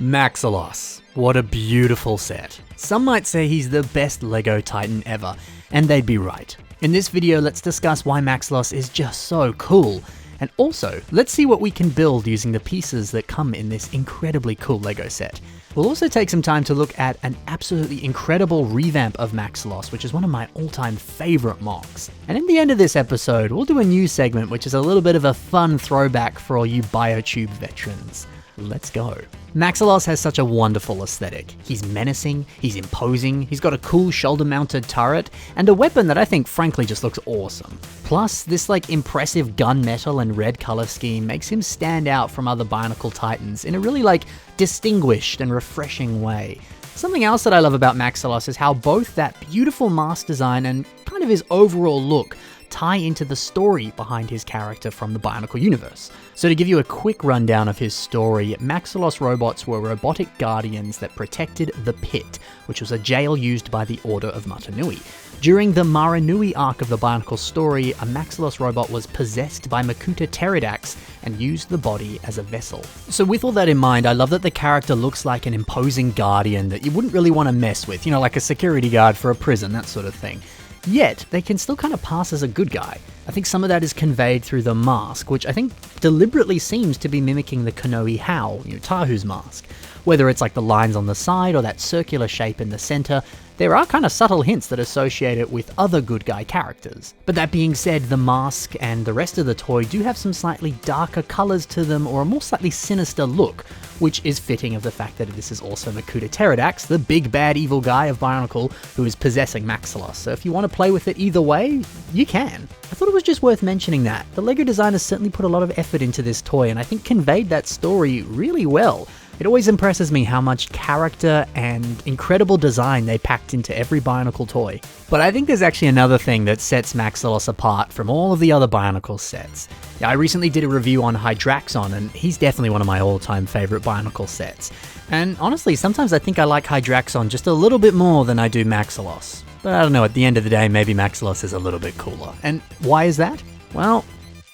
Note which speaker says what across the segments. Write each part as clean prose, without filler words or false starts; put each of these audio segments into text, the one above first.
Speaker 1: Maxilos. What a beautiful set. Some might say he's the best LEGO Titan ever, and they'd be right. In this video, let's discuss why Maxilos is just so cool, and also, let's see what we can build using the pieces that come in this incredibly cool LEGO set. We'll also take some time to look at an absolutely incredible revamp of Maxilos, which is one of my all-time favorite MOCs. And in the end of this episode, we'll do a new segment which is a little bit of a fun throwback for all you Biotube veterans. Let's go. Maxilos has such a wonderful aesthetic. He's menacing, he's imposing, he's got a cool shoulder-mounted turret, and a weapon that I think frankly just looks awesome. Plus, this impressive gunmetal and red color scheme makes him stand out from other Bionicle Titans in a really distinguished and refreshing way. Something else that I love about Maxilos is how both that beautiful mask design and kind of his overall look tie into the story behind his character from the Bionicle universe. So to give you a quick rundown of his story, Maxilos robots were robotic guardians that protected the Pit, which was a jail used by the Order of Matanui. During the Maranui arc of the Bionicle story, a Maxilos robot was possessed by Makuta Pterodax and used the body as a vessel. So with all that in mind, I love that the character looks like an imposing guardian that you wouldn't really want to mess with, like a security guard for a prison, that sort of thing. Yet, they can still kind of pass as a good guy. I think some of that is conveyed through the mask, which I think deliberately seems to be mimicking the Konoe Hao, Tahu's mask. Whether it's the lines on the side or that circular shape in the center, there are kind of subtle hints that associate it with other good guy characters. But that being said, the mask and the rest of the toy do have some slightly darker colors to them or a more slightly sinister look, which is fitting of the fact that this is also Makuta Pterodax, the big bad evil guy of Bionicle who is possessing Maxilos. So if you want to play with it either way, you can. I thought it was just worth mentioning that. The LEGO designers certainly put a lot of effort into this toy and I think conveyed that story really well. It always impresses me how much character and incredible design they packed into every Bionicle toy. But I think there's actually another thing that sets Maxilos apart from all of the other Bionicle sets. I recently did a review on Hydraxon, and he's definitely one of my all-time favorite Bionicle sets. And honestly, sometimes I think I like Hydraxon just a little bit more than I do Maxilos. But I don't know, at the end of the day, maybe Maxilos is a little bit cooler. And why is that? Well,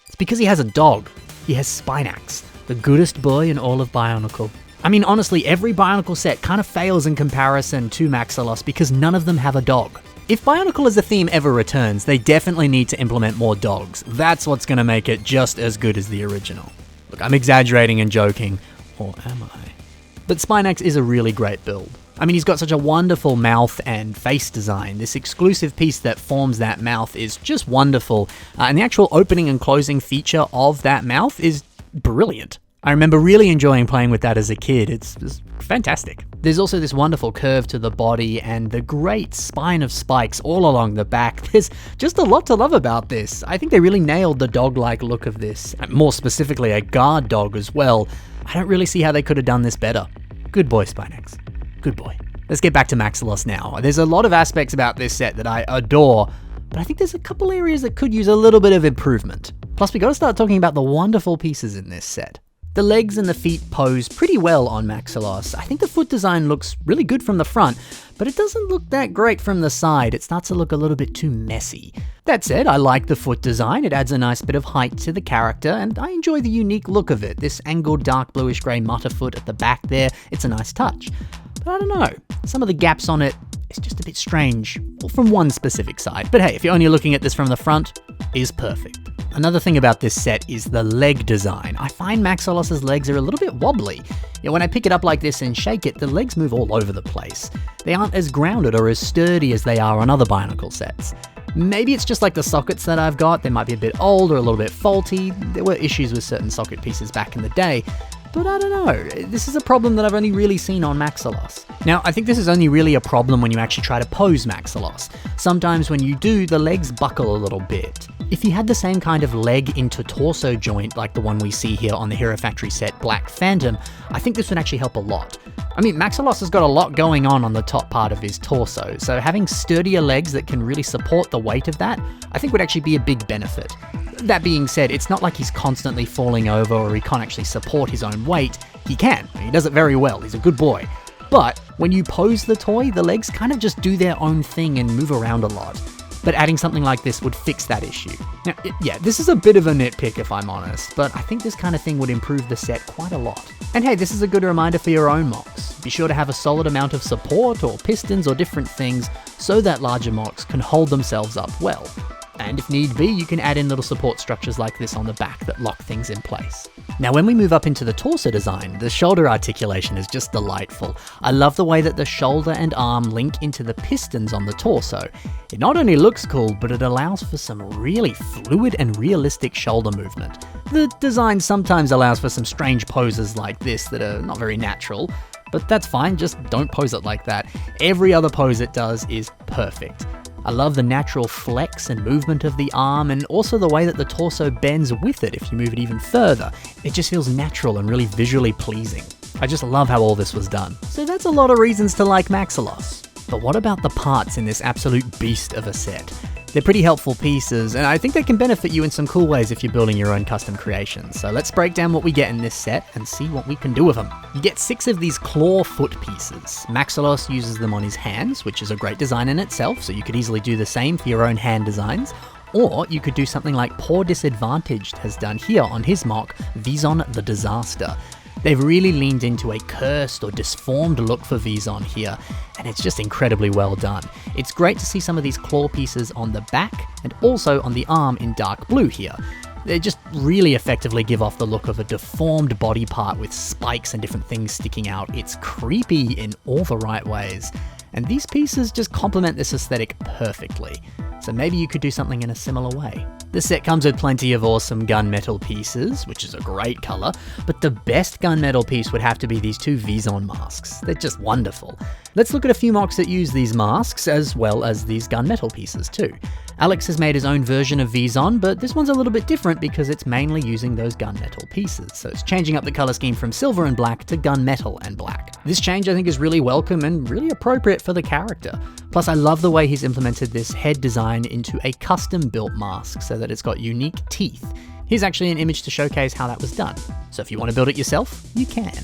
Speaker 1: it's because he has a dog. He has Spinax, the goodest boy in all of Bionicle. I mean, honestly, every Bionicle set kind of fails in comparison to Maxilos because none of them have a dog. If Bionicle as a theme ever returns, they definitely need to implement more dogs. That's what's going to make it just as good as the original. Look, I'm exaggerating and joking, or am I? But Spinax is a really great build. I mean, he's got such a wonderful mouth and face design. This exclusive piece that forms that mouth is just wonderful, and the actual opening and closing feature of that mouth is brilliant. I remember really enjoying playing with that as a kid. It's just fantastic. There's also this wonderful curve to the body and the great spine of spikes all along the back. There's just a lot to love about this. I think they really nailed the dog-like look of this. More specifically, a guard dog as well. I don't really see how they could have done this better. Good boy, Spinax. Good boy. Let's get back to Maxilos now. There's a lot of aspects about this set that I adore, but I think there's a couple areas that could use a little bit of improvement. Plus, we gotta start talking about the wonderful pieces in this set. The legs and the feet pose pretty well on Maxilos. I think the foot design looks really good from the front, but it doesn't look that great from the side. It starts to look a little bit too messy. That said, I like the foot design. It adds a nice bit of height to the character, and I enjoy the unique look of it. This angled dark bluish grey mutter foot at the back there, it's a nice touch. But I don't know, some of the gaps on it is just a bit strange, well, from one specific side. But hey, if you're only looking at this from the front, is perfect. Another thing about this set is the leg design. I find Maxilos' legs are a little bit wobbly. When I pick it up like this and shake it, the legs move all over the place. They aren't as grounded or as sturdy as they are on other Bionicle sets. Maybe it's just the sockets that I've got. They might be a bit old or a little bit faulty. There were issues with certain socket pieces back in the day. But I don't know, this is a problem that I've only really seen on Maxilos. Now, I think this is only really a problem when you actually try to pose Maxilos. Sometimes when you do, the legs buckle a little bit. If you had the same kind of leg into torso joint like the one we see here on the Hero Factory set Black Phantom, I think this would actually help a lot. I mean, Maxilos has got a lot going on the top part of his torso, so having sturdier legs that can really support the weight of that, I think would actually be a big benefit. That being said, it's not like he's constantly falling over or he can't actually support his own weight. He can. He does it very well. He's a good boy. But when you pose the toy, the legs kind of just do their own thing and move around a lot. but adding something like this would fix that issue. Now, yeah, this is a bit of a nitpick if I'm honest, but I think this kind of thing would improve the set quite a lot. And hey, this is a good reminder for your own MOCs. Be sure to have a solid amount of support or pistons or different things so that larger MOCs can hold themselves up well. And if need be, you can add in little support structures like this on the back that lock things in place. Now when we move up into the torso design, the shoulder articulation is just delightful. I love the way that the shoulder and arm link into the pistons on the torso. It not only looks cool, but it allows for some really fluid and realistic shoulder movement. The design sometimes allows for some strange poses like this that are not very natural, but that's fine, just don't pose it like that. Every other pose it does is perfect. I love the natural flex and movement of the arm, and also the way that the torso bends with it if you move it even further. It just feels natural and really visually pleasing. I just love how all this was done. So that's a lot of reasons to like Maxilos. But what about the parts in this absolute beast of a set? They're pretty helpful pieces, and I think they can benefit you in some cool ways if you're building your own custom creations. So let's break down what we get in this set and see what we can do with them. You get 6 of these claw foot pieces. Maxilos uses them on his hands, which is a great design in itself, so you could easily do the same for your own hand designs. Or you could do something like Poor Disadvantaged has done here on his MOC, Vizon the Disaster. They've really leaned into a cursed or disformed look for Vizon here, and it's just incredibly well done. It's great to see some of these claw pieces on the back and also on the arm in dark blue here. They just really effectively give off the look of a deformed body part with spikes and different things sticking out. It's creepy in all the right ways, and these pieces just complement this aesthetic perfectly. So maybe you could do something in a similar way. The set comes with plenty of awesome gunmetal pieces, which is a great color, but the best gunmetal piece would have to be these 2 Vizon masks. They're just wonderful. Let's look at a few MOCs that use these masks, as well as these gunmetal pieces too. Alex has made his own version of Vizon, but this one's a little bit different because it's mainly using those gunmetal pieces, so it's changing up the color scheme from silver and black to gunmetal and black. This change I think is really welcome and really appropriate for the character. Plus I love the way he's implemented this head design into a custom built mask so that it's got unique teeth. Here's actually an image to showcase how that was done, so if you want to build it yourself, you can.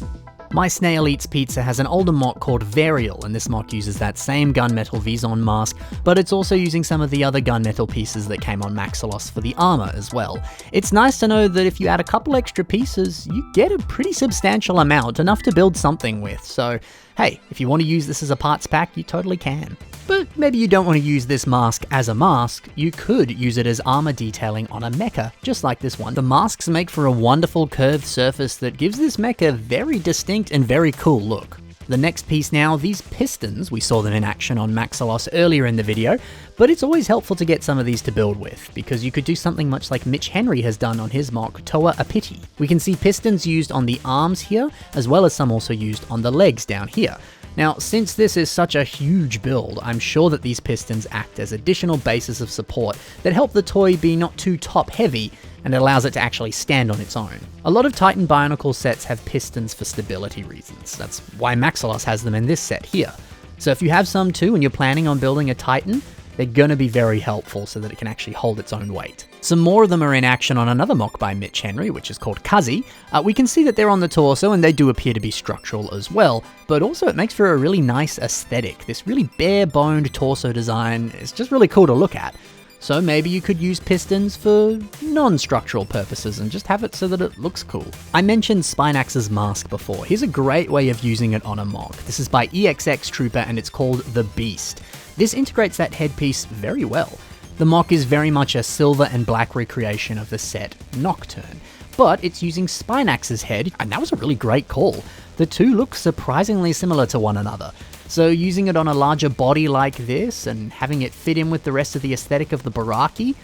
Speaker 1: My Snail Eats Pizza has an older MOC called Varial, and this MOC uses that same gunmetal Vizon mask, but it's also using some of the other gunmetal pieces that came on Maxilos for the armor as well. It's nice to know that if you add a couple extra pieces, you get a pretty substantial amount, enough to build something with, so hey, if you want to use this as a parts pack, you totally can. But maybe you don't want to use this mask as a mask, you could use it as armor detailing on a mecha, just like this one. The masks make for a wonderful curved surface that gives this mecha a very distinct and very cool look. The next piece now, these pistons, we saw them in action on Maxilos earlier in the video, but it's always helpful to get some of these to build with, because you could do something much like Mitch Henry has done on his MOC, Toa a Pity. We can see pistons used on the arms here, as well as some also used on the legs down here. Now, since this is such a huge build, I'm sure that these pistons act as additional bases of support that help the toy be not too top heavy, and it allows it to actually stand on its own. A lot of Titan Bionicle sets have pistons for stability reasons. That's why Maxilos has them in this set here. So if you have some too and you're planning on building a Titan, they're gonna be very helpful so that it can actually hold its own weight. Some more of them are in action on another MOC by Mitch Henry, which is called Cossy. We can see that they're on the torso and they do appear to be structural as well, but also it makes for a really nice aesthetic. This really bare-boned torso design is just really cool to look at. So maybe you could use pistons for non-structural purposes and just have it so that it looks cool. I mentioned Spinax's mask before. Here's a great way of using it on a MOC. This is by EXX Trooper and it's called The Beast. This integrates that headpiece very well. The MOC is very much a silver and black recreation of the set Nocturne, but it's using Spinax's head, and that was a really great call. The two look surprisingly similar to one another. So using it on a larger body like this and having it fit in with the rest of the aesthetic of the Baraki,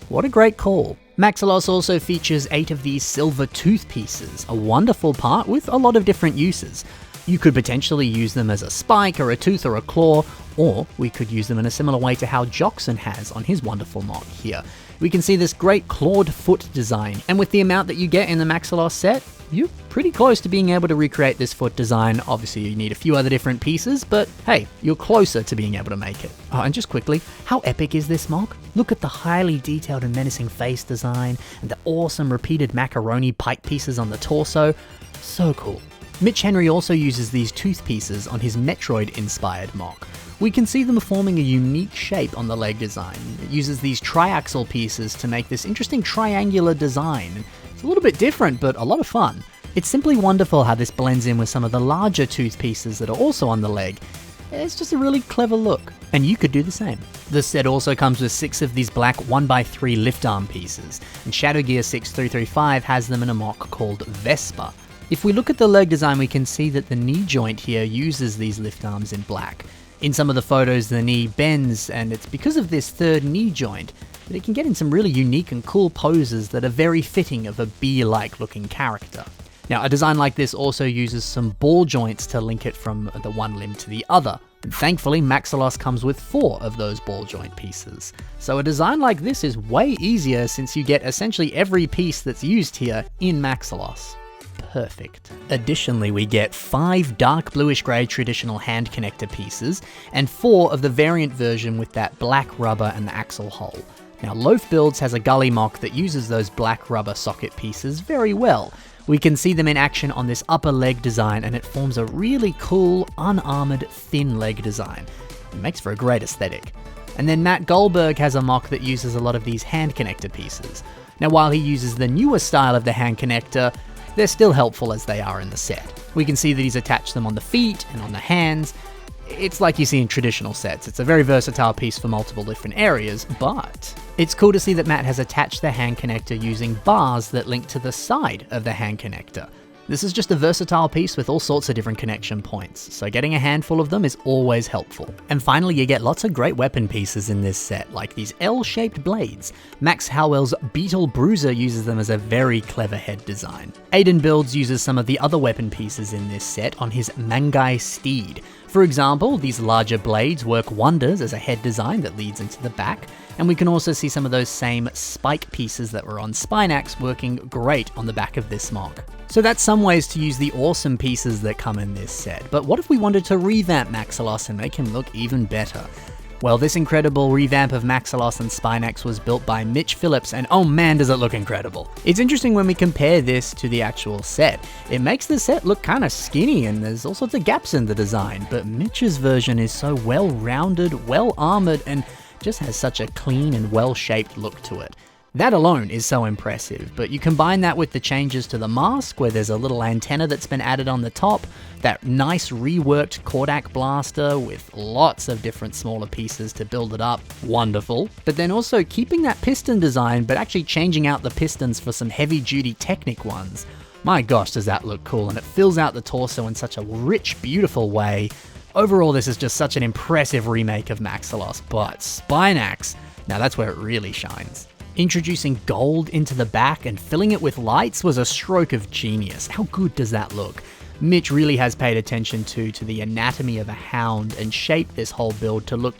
Speaker 1: what a great call. Maxilos also features 8 of these silver tooth pieces, a wonderful part with a lot of different uses. You could potentially use them as a spike or a tooth or a claw, or we could use them in a similar way to how Joxon has on his wonderful MOC here. We can see this great clawed foot design, and with the amount that you get in the Maxilos set, you're pretty close to being able to recreate this foot design. Obviously you need a few other different pieces, but hey, you're closer to being able to make it. Oh, and just quickly, how epic is this MOC? Look at the highly detailed and menacing face design, and the awesome repeated macaroni pike pieces on the torso. So cool. Mitch Henry also uses these tooth pieces on his Metroid-inspired mock. We can see them forming a unique shape on the leg design. It uses these triaxle pieces to make this interesting triangular design. It's a little bit different, but a lot of fun. It's simply wonderful how this blends in with some of the larger tooth pieces that are also on the leg. It's just a really clever look, and you could do the same. The set also comes with 6 of these black 1x3 lift arm pieces, and Shadow Gear 6335 has them in a mock called Vespa. If we look at the leg design, we can see that the knee joint here uses these lift arms in black. In some of the photos, the knee bends, and it's because of this third knee joint that it can get in some really unique and cool poses that are very fitting of a bee-like looking character. Now, a design like this also uses some ball joints to link it from the one limb to the other. And thankfully, Maxilos comes with 4 of those ball joint pieces. So a design like this is way easier since you get essentially every piece that's used here in Maxilos. Perfect. Additionally, we get 5 dark bluish grey traditional hand connector pieces, and 4 of the variant version with that black rubber and the axle hole. Now, Loaf Builds has a gully mock that uses those black rubber socket pieces very well. We can see them in action on this upper leg design, and it forms a really cool, unarmored, thin leg design. It makes for a great aesthetic. And then Matt Goldberg has a mock that uses a lot of these hand connector pieces. Now, while he uses the newer style of the hand connector, they're still helpful as they are in the set. We can see that he's attached them on the feet and on the hands. It's like you see in traditional sets. It's a very versatile piece for multiple different areas, but it's cool to see that Matt has attached the hand connector using bars that link to the side of the hand connector. This is just a versatile piece with all sorts of different connection points, so getting a handful of them is always helpful. And finally, you get lots of great weapon pieces in this set, like these L-shaped blades. Max Howell's Beetle Bruiser uses them as a very clever head design. Aiden Builds uses some of the other weapon pieces in this set on his Mangai Steed. For example, these larger blades work wonders as a head design that leads into the back, and we can also see some of those same spike pieces that were on Spinax working great on the back of this mock. So that's some ways to use the awesome pieces that come in this set, but what if we wanted to revamp Maxilos and make him look even better? Well, this incredible revamp of Maxilos and Spinax was built by Mitch Phillips, and oh man does it look incredible. It's interesting when we compare this to the actual set. It makes the set look kind of skinny and there's all sorts of gaps in the design, but Mitch's version is so well-rounded, well-armored, and just has such a clean and well-shaped look to it. That alone is so impressive, but you combine that with the changes to the mask, where there's a little antenna that's been added on the top, that nice reworked Kordak blaster with lots of different smaller pieces to build it up, wonderful. But then also keeping that piston design, but actually changing out the pistons for some heavy-duty Technic ones. My gosh, does that look cool, and it fills out the torso in such a rich, beautiful way. Overall, this is just such an impressive remake of Maxilos, but Spinax, now that's where it really shines. Introducing gold into the back and filling it with lights was a stroke of genius. How good does that look? Mitch really has paid attention to the anatomy of a hound and shaped this whole build to look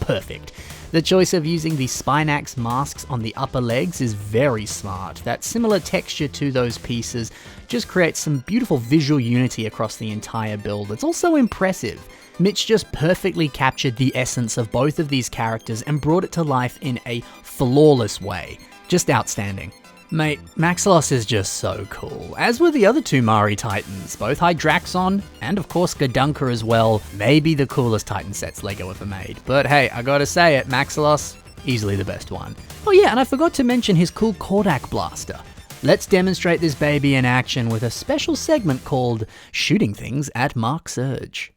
Speaker 1: perfect. The choice of using the Spinax masks on the upper legs is very smart. That similar texture to those pieces just creates some beautiful visual unity across the entire build. It's also impressive. Mitch just perfectly captured the essence of both of these characters and brought it to life in a flawless way. Just outstanding. Mate, Maxilos is just so cool, as were the other 2 Mari Titans, both Hydraxon and of course Gadunka as well. Maybe the coolest Titan sets LEGO ever made, but hey, I gotta say it, Maxilos, easily the best one. Oh yeah, and I forgot to mention his cool Kordak blaster. Let's demonstrate this baby in action with a special segment called Shooting Things at Mark Surge.